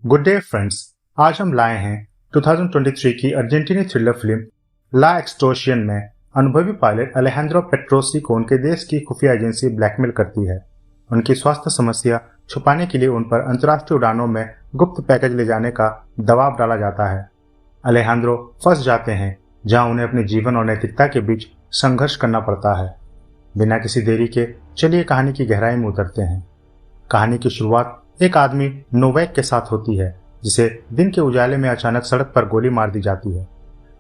Good day friends. आज हम लाए हैं 2023 की अर्जेंटीनी थ्रिलर फिल्म ला एक्सटोर्शन में अनुभवी पायलट अलेहांद्रो पेट्रोसी को उनके देश की खुफिया एजेंसी ब्लैकमेल करती है। उनकी स्वास्थ्य समस्या छुपाने के लिए उन पर अंतर्राष्ट्रीय उड़ानों में गुप्त पैकेज ले जाने का दबाव डाला जाता है। अलेहांद्रो फंस जाते हैं, जहां उन्हें अपने जीवन और नैतिकता के बीच संघर्ष करना पड़ता है। बिना किसी देरी के चलिए कहानी की गहराई में उतरते हैं। कहानी की शुरुआत एक आदमी नोवेक के साथ होती है, जिसे दिन के उजाले में अचानक सड़क पर गोली मार दी जाती है।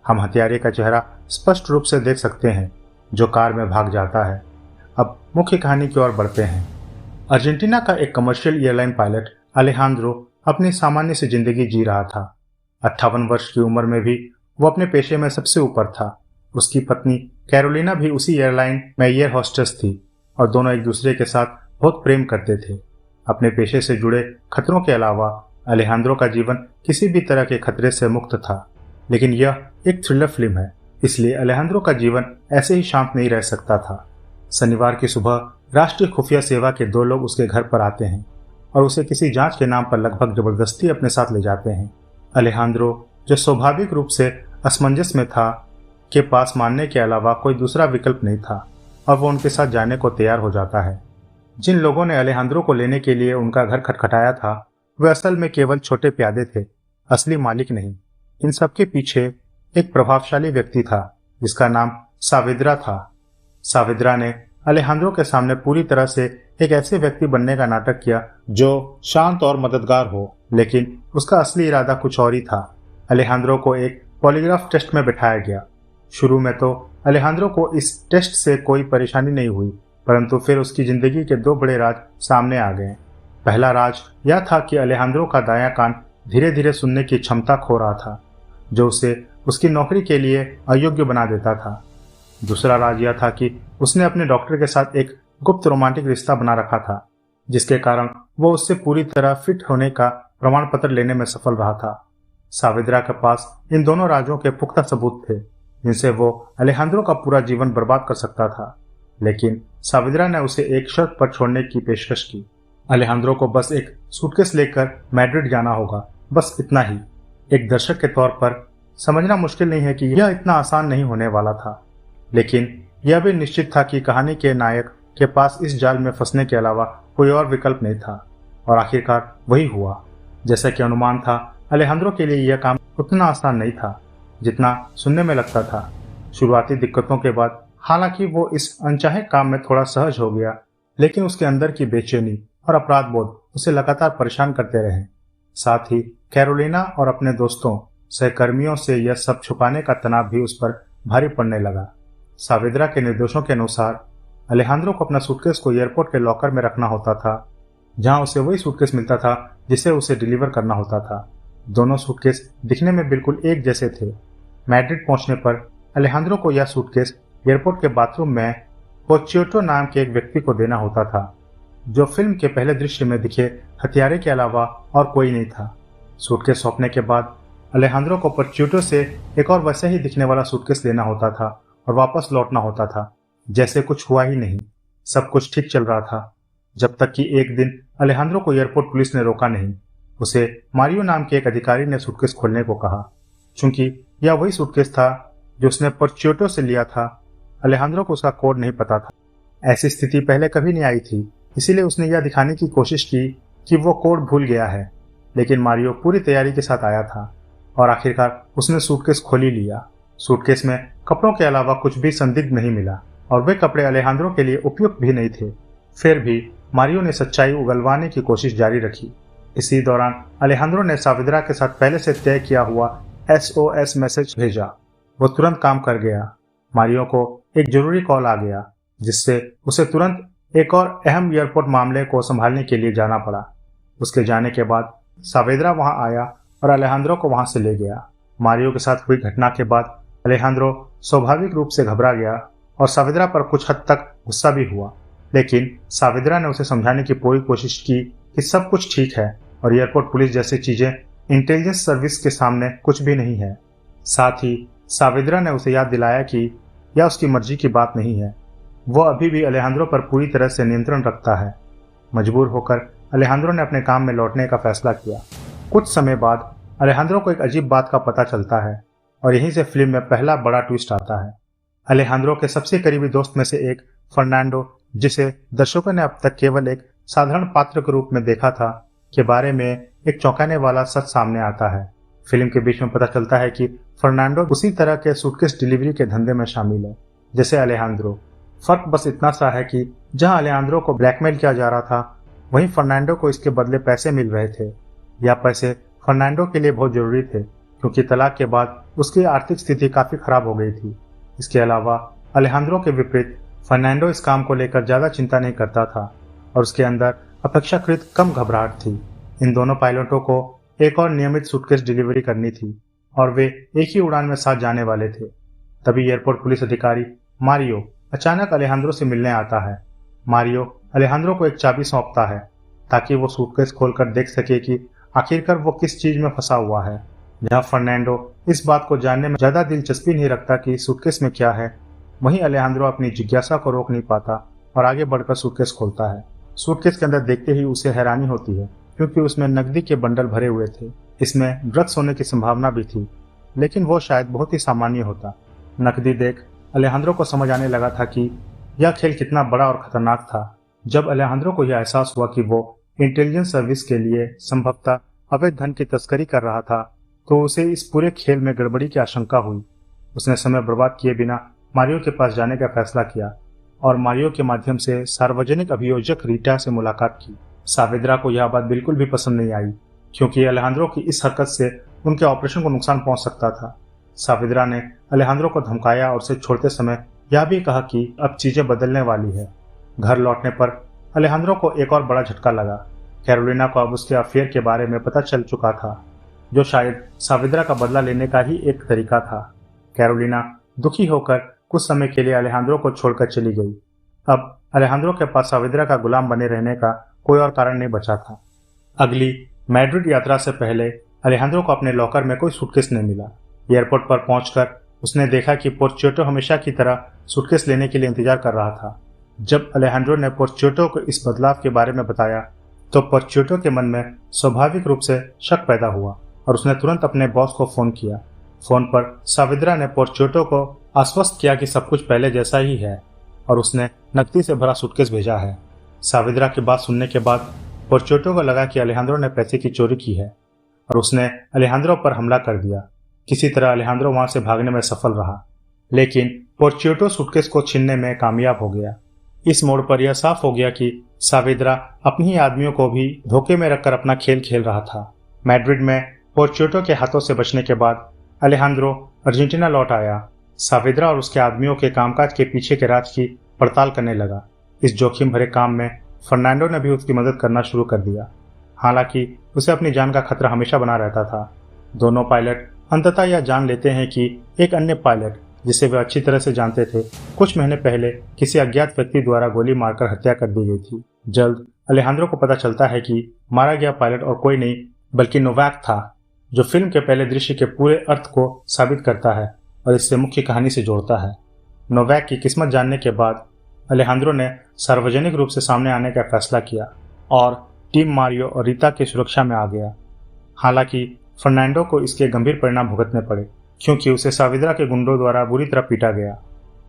हम हत्यारे का चेहरा स्पष्ट रूप से देख सकते हैं, जो कार में भाग जाता है। अब मुख्य कहानी की ओर बढ़ते हैं। अर्जेंटीना का एक कमर्शियल एयरलाइन पायलट अलेहांद्रो अपनी सामान्य सी जिंदगी जी रहा था। 58 वर्ष की उम्र में भी वो अपने पेशे में सबसे ऊपर था। उसकी पत्नी कैरोलिना भी उसी एयरलाइन में एयर होस्टेस थी और दोनों एक दूसरे के साथ बहुत प्रेम करते थे। अपने पेशे से जुड़े खतरों के अलावा अलेहांद्रो का जीवन किसी भी तरह के खतरे से मुक्त था। लेकिन यह एक थ्रिलर फिल्म है, इसलिए अलेहांद्रो का जीवन ऐसे ही शांत नहीं रह सकता था। शनिवार की सुबह राष्ट्रीय खुफिया सेवा के 2 लोग उसके घर पर आते हैं और उसे किसी जांच के नाम पर लगभग जबरदस्ती अपने साथ ले जाते हैं। अलेहांद्रो, जो स्वाभाविक रूप से असमंजस में था, के पास मानने के अलावा कोई दूसरा विकल्प नहीं था और वो उनके साथ जाने को तैयार हो जाता है। जिन लोगों ने अलेहांद्रो को लेने के लिए उनका घर खटखटाया था, वे असल में केवल छोटे प्यादे थे, असली मालिक नहीं। इन सबके पीछे एक प्रभावशाली व्यक्ति था, जिसका नाम सावित्रा था। सावित्रा ने अलेहांद्रो के सामने पूरी तरह से एक ऐसे व्यक्ति बनने का नाटक किया जो शांत और मददगार हो, लेकिन उसका असली इरादा कुछ और ही था। अलेहांद्रो को एक पॉलीग्राफ टेस्ट में बिठाया गया। शुरू में तो अलेहांद्रो को इस टेस्ट से कोई परेशानी नहीं हुई, परंतु फिर उसकी जिंदगी के 2 बड़े राज सामने आ गए। पहला राज यह था कि अलेहांद्रो का दायां कान धीरे धीरे सुनने की क्षमता खो रहा था, जो उसे उसकी नौकरी के लिए अयोग्य बना देता था। दूसरा राज यह था कि उसने अपने डॉक्टर के साथ एक गुप्त रोमांटिक रिश्ता बना रखा था, जिसके कारण वो उससे पूरी तरह फिट होने का प्रमाण पत्र लेने में सफल रहा था। सावित्रा के पास इन दोनों राजों के पुख्ता सबूत थे, जिनसे वो अलेहांद्रो का पूरा जीवन बर्बाद कर सकता था। लेकिन सावित्रा ने उसे एक शर्त पर छोड़ने की पेशकश की। अलेहांद्रो को बस एक सूटकेस लेकर मैड्रिड जाना होगा, बस इतना ही। एक दर्शक के तौर पर समझना मुश्किल नहीं है कि यह इतना आसान नहीं होने वाला था, लेकिन यह भी निश्चित था कि कहानी के नायक के पास इस जाल में फंसने के अलावा कोई और विकल्प नहीं था। और आखिरकार वही हुआ। जैसा कि अनुमान था, अलेहांद्रो के लिए यह काम उतना आसान नहीं था जितना सुनने में लगता था। शुरुआती दिक्कतों के बाद हालांकि वो इस अनचाहे काम में थोड़ा सहज हो गया, लेकिन उसके अंदर की बेचैनी और अपराध बोध उसे लगातार परेशान करते रहे। साथ ही कैरोलिना और अपने दोस्तों सहकर्मियों से यह सब छुपाने का तनाव भी उस पर भारी पड़ने लगा। सावित्रा के निर्देशों के अनुसार अलेहांद्रो को अपना सूटकेस को एयरपोर्ट के लॉकर में रखना होता था, जहां उसे वही सूटकेस मिलता था जिसे उसे डिलीवर करना होता था। दोनों सूटकेस दिखने में बिल्कुल एक जैसे थे। मैड्रिड पहुंचने पर अलेहांद्रो को यह सूटकेस एयरपोर्ट के बाथरूम में पोच्चियोटो नाम के एक व्यक्ति को देना होता था, जो फिल्म के पहले दृश्य में दिखे हथियारे के अलावा और कोई नहीं था। सूटकेस सौंपने के बाद अलेहांद्रो को पोच्चियोटो से एक और वैसे ही दिखने वाला सूटकेस लेना होता था और वापस लौटना होता था, जैसे कुछ हुआ ही नहीं। सब कुछ ठीक चल रहा था, जब तक कि एक दिन अलेहांद्रो को एयरपोर्ट पुलिस ने रोका नहीं। उसे मारियो नाम के एक अधिकारी ने सूटकेस खोलने को कहा। चूंकि यह वही सूटकेस था जो उसने पोच्चियोटो से लिया था, अलेहांद्रो को उसका कोड नहीं पता था। ऐसी स्थिति पहले कभी नहीं आई थी, इसीलिए उसने यह दिखाने की कोशिश की कि वो कोड भूल गया है। लेकिन मारियो पूरी तैयारी के साथ आया था और आखिरकार उसने सूटकेस खोल ही लिया। सूटकेस में कपड़ों के अलावा कुछ भी संदिग्ध नहीं मिला और वे कपड़े अलेहांद्रो के लिए उपयुक्त भी नहीं थे। फिर भी मारियो ने सच्चाई उगलवाने की कोशिश जारी रखी। इसी दौरान अलेहांद्रो ने सावित्रा के साथ पहले से तय किया हुआ SOS मैसेज भेजा। वो तुरंत काम कर गया। मारियो को एक जरूरी कॉल आ गया, जिससे उसे तुरंत एक और अहम एयरपोर्ट मामले को संभालने के लिए जाना पड़ा। उसके जाने के बाद सावित्रा वहां आया और अलेहांद्रो को वहां से ले गया। मारियो के साथ हुई घटना के बाद अलेहांद्रो स्वाभाविक रूप से घबरा गया और सावित्रा पर कुछ हद तक गुस्सा भी हुआ। लेकिन सावित्रा ने उसे समझाने की पूरी कोशिश की कि सब कुछ ठीक है और एयरपोर्ट पुलिस जैसी चीजें इंटेलिजेंस सर्विस के सामने कुछ भी नहीं है। साथ ही सावित्रा ने उसे याद दिलाया कि यह उसकी मर्जी की बात नहीं है, वो अभी भी अलेहांद्रो पर पूरी तरह से नियंत्रण रखता है। मजबूर होकर अलेहांद्रो ने अपने काम में लौटने का फैसला किया। कुछ समय बाद अलेहांद्रो को एक अजीब बात का पता चलता है और यहीं से फिल्म में पहला बड़ा ट्विस्ट आता है। अलेहांद्रो के सबसे करीबी दोस्त में से एक फर्नांडो, जिसे दर्शकों ने अब तक केवल एक साधारण पात्र के रूप में देखा था, के बारे में एक चौंकाने वाला सच सामने आता है। फिल्म के बीच में पता चलता है कि फर्नांडो उसी तरह के सूटकेस डिलीवरी के धंधे में शामिल है जैसे अलेहांद्रो। फर्क बस इतना सा है कि जहां अलेहांद्रो को ब्लैकमेल किया जा रहा था, वहीं फर्नांडो को इसके बदले पैसे मिल रहे थे। यह पैसे फर्नांडो के लिए बहुत जरूरी थे क्योंकि तलाक के बाद उसकी आर्थिक स्थिति काफी खराब हो गई थी। इसके अलावा अलेहांद्रो के विपरीत फर्नांडो इस काम को लेकर ज्यादा चिंता नहीं करता था और उसके अंदर अपेक्षाकृत कम घबराहट थी। इन दोनों पायलटों को एक और नियमित सूटकेस डिलीवरी करनी थी और वे एक ही उड़ान में साथ जाने वाले थे। तभी एयरपोर्ट पुलिस अधिकारी मारियो अचानक अलेहांद्रो से मिलने आता है। मारियो अलेहांद्रो को एक चाबी सौंपता है ताकि वो सूटकेस खोलकर देख सके कि आखिरकार वो किस चीज में फंसा हुआ है। जहां फर्नांडो इस बात को जानने में ज्यादा दिलचस्पी नहीं रखता कि सूटकेस में क्या है, वहीं अलेहांद्रो अपनी जिज्ञासा को रोक नहीं पाता और आगे बढ़कर सूटकेस खोलता है। सूटकेस के अंदर देखते ही उसे हैरानी होती है क्योंकि उसमें नकदी के बंडल भरे हुए थे। इसमें ड्रग्स होने की संभावना भी थी, लेकिन वो शायद बहुत ही सामान्य होता। नकदी देख अलेहांद्रो को समझ आने लगा था कि यह खेल कितना बड़ा और खतरनाक था। जब अलेहांद्रो को यह एहसास हुआ कि वो इंटेलिजेंस सर्विस के लिए संभवतः अवैध धन की तस्करी कर रहा था, तो उसे इस पूरे खेल में गड़बड़ी की आशंका हुई। उसने समय बर्बाद किए बिना मारियो के पास जाने का फैसला किया और मारियो के माध्यम से सार्वजनिक अभियोजक रीटा से मुलाकात की। सावित्रा को यह बात बिल्कुल भी पसंद नहीं आई क्योंकि अलेहांद्रो की इस हरकत से उनके ऑपरेशन को नुकसान पहुंच सकता था। सावित्रा ने अलेहांद्रो को धमकाया और उसे छोड़ते समय यह भी कहा कि अब चीजें बदलने वाली है। घर लौटने पर अलेहांद्रो को एक और बड़ा झटका लगा। कैरोलिना को अब उसके अफेयर के बारे में पता चल चुका था, जो शायद सावित्रा का बदला लेने का ही एक तरीका था। कैरोलिना दुखी होकर कुछ समय के लिए अलेहांद्रो को छोड़कर चली गई। अब अलेहांद्रो के पास सावित्रा का गुलाम बने रहने का कोई और कारण नहीं बचा था। अगली मैड्रिड यात्रा से पहले अलेहांद्रो को अपने लॉकर में कोई सूटकेस नहीं मिला। एयरपोर्ट पर पहुंचकर उसने देखा कि पोर्चियोटो हमेशा की तरह सूटकेस लेने के लिए इंतजार कर रहा था। जब अलेहांद्रो ने पोर्चियोटो को इस बदलाव के बारे में बताया तो पोर्चियोटो के मन में स्वाभाविक रूप से शक पैदा हुआ और उसने तुरंत अपने बॉस को फोन किया। फोन पर सावित्रा ने पोर्चियोटो को आश्वस्त किया कि सब कुछ पहले जैसा ही है और उसने नकदी से भरा सूटकेस भेजा है। सावित्रा की बात सुनने के बाद पोर्चियोटो को लगा कि अलेहांद्रो ने पैसे की चोरी की है और उसने अलेहांद्रो पर हमला कर दिया। किसी तरह अलेहांद्रो वहां से भागने में सफल रहा, लेकिन पोर्चियोटो सूटकेस को छीनने में कामयाब हो गया। इस मोड़ पर यह साफ हो गया कि सावित्रा अपने ही आदमियों को भी धोखे में रखकर अपना खेल खेल रहा था। मैड्रिड में पोर्चियोटो के हाथों से बचने के बाद अलेहांद्रो अर्जेंटीना लौट आया। सावित्रा और उसके आदमियों के कामकाज के पीछे के राज की पड़ताल करने लगा। इस जोखिम भरे काम में फर्नांडो ने भी उसकी मदद करना शुरू कर दिया, हालांकि उसे अपनी जान का खतरा हमेशा बना रहता था। दोनों पायलट अंततः यह जान लेते हैं कि एक अन्य पायलट, जिसे वे अच्छी तरह से जानते थे, कुछ महीने पहले किसी अज्ञात व्यक्ति द्वारा गोली मारकर हत्या कर दी गई थी। जल्द अलेहांद्रो को पता चलता है कि मारा गया पायलट और कोई नहीं बल्कि नोवाक था, जो फिल्म के पहले दृश्य के पूरे अर्थ को साबित करता है और इससे मुख्य कहानी से जोड़ता है। नोवाक की किस्मत जानने के बाद अलेहांद्रो ने सार्वजनिक रूप से सामने आने का फैसला किया और टीम मारियो और रीता की सुरक्षा में आ गया। हालांकि फर्नांडो को इसके गंभीर परिणाम भुगतने पड़े क्योंकि उसे सावित्रा के गुंडों द्वारा बुरी तरह पीटा गया।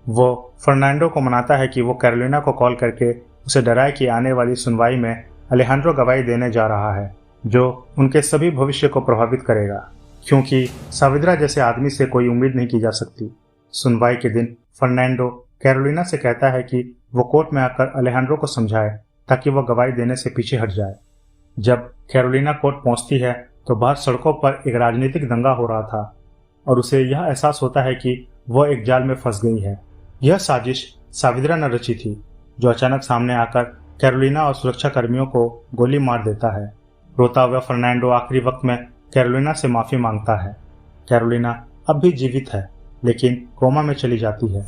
वो फर्नांडो को मनाता है कि वो कैरोलिना को कॉल करके उसे डराए कि आने वाली सुनवाई में अलेहांद्रो गवाही देने जा रहा है, जो उनके सभी भविष्य को प्रभावित करेगा, क्योंकि सावित्रा जैसे आदमी से कोई उम्मीद नहीं की जा सकती। सुनवाई के दिन फर्नांडो कैरोलिना से कहता है कि वो कोर्ट में आकर अलेहांद्रो को समझाए ताकि वह गवाही देने से पीछे हट जाए। जब कैरोलिना कोर्ट पहुंचती है तो बाहर सड़कों पर एक राजनीतिक दंगा हो रहा था और उसे यह एहसास होता है कि वह एक जाल में फंस गई है। यह साजिश सावित्रा ने रची थी, जो अचानक सामने आकर कैरोलिना और सुरक्षा कर्मियों को गोली मार देता है। रोता हुआ फर्नांडो आखिरी वक्त में कैरोलिना से माफी मांगता है। कैरोलिना अब भी जीवित है, लेकिन कोमा में चली जाती है।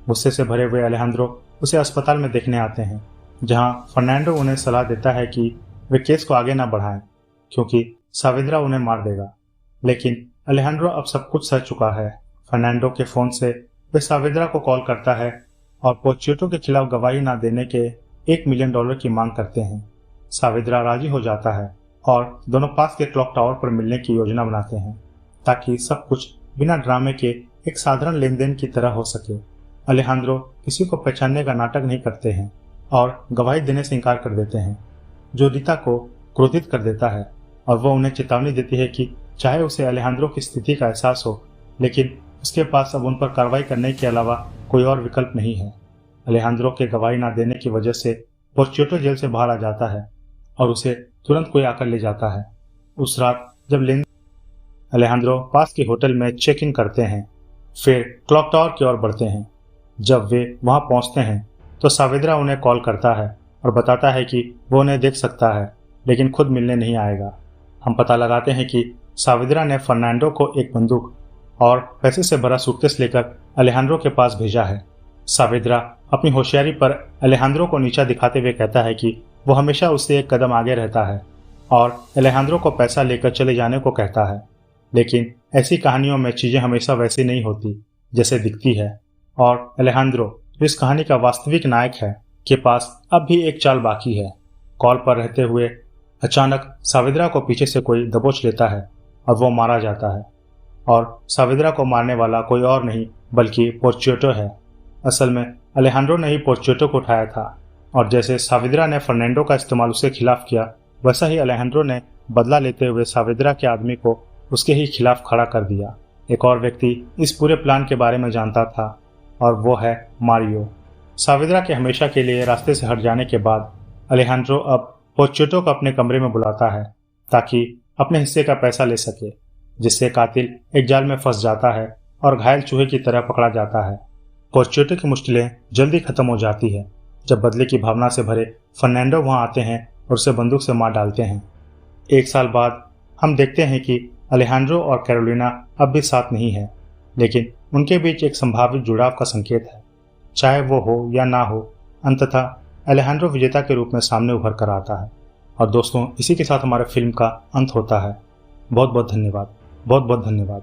गुस्से से भरे हुए अलेहांद्रो उसे अस्पताल में देखने आते हैं, जहां फर्नांडो उन्हें सलाह देता है कि वे केस को आगे न बढ़ाएं क्योंकि सावित्रा उन्हें मार देगा। लेकिन अलेहांद्रो अब सब कुछ सह चुका है। फर्नांडो के फोन से वे सावित्रा को कॉल करता है और पोर्चियोटो के खिलाफ गवाही न देने के $1 मिलियन की मांग करते हैं। सावित्रा राजी हो जाता है और दोनों पास के क्लॉक टावर पर मिलने की योजना बनाते हैं ताकि सब कुछ बिना ड्रामे के एक साधारण लेन देन की तरह हो सके। अलेहांद्रो किसी को पहचानने का नाटक नहीं करते हैं और गवाही देने से इनकार कर देते हैं, जो रीता को क्रोधित कर देता है और वह उन्हें चेतावनी देती है कि चाहे उसे अलेहांद्रो की स्थिति का एहसास हो, लेकिन उसके पास अब उन पर कार्रवाई करने के अलावा कोई और विकल्प नहीं है। अलेहांद्रो के गवाही न देने की वजह से पोर्चियोटो जेल से बाहर आ जाता है और उसे तुरंत कोई आकर ले जाता है। उस रात जब अलेहांद्रो पास के होटल में चेक इन करते हैं, फिर क्लॉक टावर की ओर बढ़ते हैं। जब वे वहां पहुंचते हैं तो सावेद्रा उन्हें कॉल करता है और बताता है कि वो उन्हें देख सकता है लेकिन खुद मिलने नहीं आएगा। हम पता लगाते हैं कि सावेद्रा ने फर्नांडो को एक बंदूक और पैसे से भरा सूटकेस लेकर अलेहांद्रो के पास भेजा है। सावेद्रा अपनी होशियारी पर अलेहांद्रो को नीचा दिखाते हुए कहता है कि वो हमेशा उससे एक कदम आगे रहता है और अलेहांद्रो को पैसा लेकर चले जाने को कहता है। लेकिन ऐसी कहानियों में चीजें हमेशा वैसी नहीं होती जैसे दिखती है और अलेहांद्रो, जो इस कहानी का वास्तविक नायक है, के पास अब भी एक चाल बाकी है। कॉल पर रहते हुए अचानक सावेद्रा को पीछे से कोई दबोच लेता है और वो मारा जाता है और सावेद्रा को मारने वाला कोई और नहीं बल्कि पोर्चियोटो है। असल में अलेहांद्रो ने ही पोर्चियोटो को उठाया था और जैसे सावेद्रा ने फर्नांडो का इस्तेमाल उसके खिलाफ किया, वैसा ही अलेहांद्रो ने बदला लेते हुए सावेद्रा के आदमी को उसके ही खिलाफ खड़ा कर दिया। एक और व्यक्ति इस पूरे प्लान के बारे में जानता था और वो है मारियो। सावेद्रा के हमेशा के लिए रास्ते से हट जाने के बाद अलेहांद्रो अब पोर्चियोटो को अपने कमरे में बुलाता है ताकि अपने हिस्से का पैसा ले सके, जिससे कातिल एक जाल में फंस जाता है और घायल चूहे की तरह पकड़ा जाता है। पोर्चियोटो की मुश्किलें जल्दी खत्म हो जाती है जब बदले की भावना से भरे फर्नांडो वहां आते हैं और उसे बंदूक से मार डालते हैं। एक साल बाद हम देखते हैं कि अलेहांद्रो और कैरोलिना अब भी साथ नहीं है, लेकिन उनके बीच एक संभावित जुड़ाव का संकेत है। चाहे वो हो या ना हो, अंततः अलेहांद्रो विजेता के रूप में सामने उभर कर आता है। और दोस्तों, इसी के साथ हमारे फिल्म का अंत होता है। बहुत बहुत धन्यवाद। बहुत बहुत धन्यवाद।